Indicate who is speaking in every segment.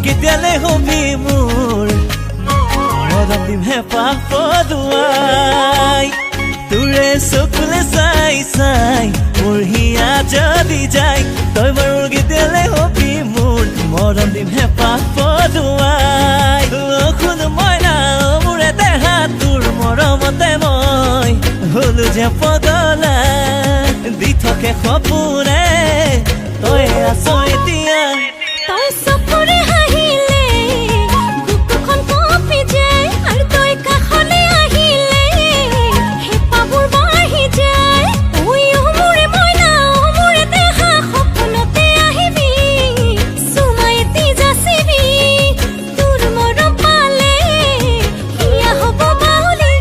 Speaker 1: কেতিয়ালে হবি মোৰ মৰম দিম হেঁপাহ পদুৱাই তোৰে চকুলে চাই চাই মোৰ হিয়া যদি যায় তই বাৰু কেতিয়ালে হবি মোৰ মৰম দিম হেঁপাহ পদুৱাই শুন মইনা মোৰে দেহা তোৰ মৰমতে মই হলো যে পগলা দি থাকে সপোনে তই আছ এতিয়া
Speaker 2: তই চকুৰে হাঁহিলে বুকুখন কঁপি যায় আৰু তই কাষলৈ আহিলে হেঁপাহবোৰ বাঢ়ি যায় ঐ মোৰে মইনা মোৰে দেহা সপোনতে আহিবি চুমা এটি যাচিবি তোৰ মৰম পালে হিয়া হ'ব বাউলি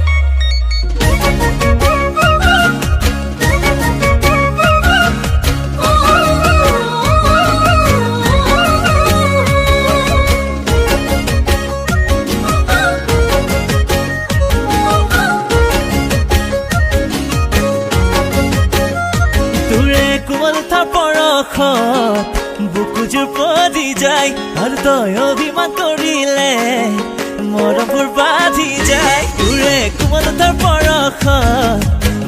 Speaker 1: তোৰে কোমলতা পৰশত বুকুযোৰ পদি যায় আৰু তই অভিমান কৰিলে মৰমবোৰ বাঢ়ি যায় তোৰে কোমলতাৰ পৰশত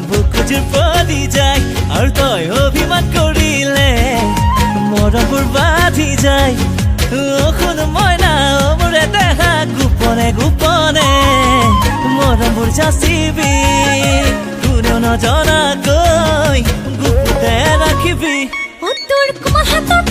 Speaker 1: বুকুযোৰ পদি যায় আৰু তই অভিমান কৰিলে মৰমবোৰ বাঢ়ি যায় শুন মইনা মোৰে দেহা গোপনে গোপনে মৰমবোৰ যাচিবি কোনেও নজনাকৈ গুপুতে ৰাখিবি
Speaker 2: তোৰ কোমল হাতৰ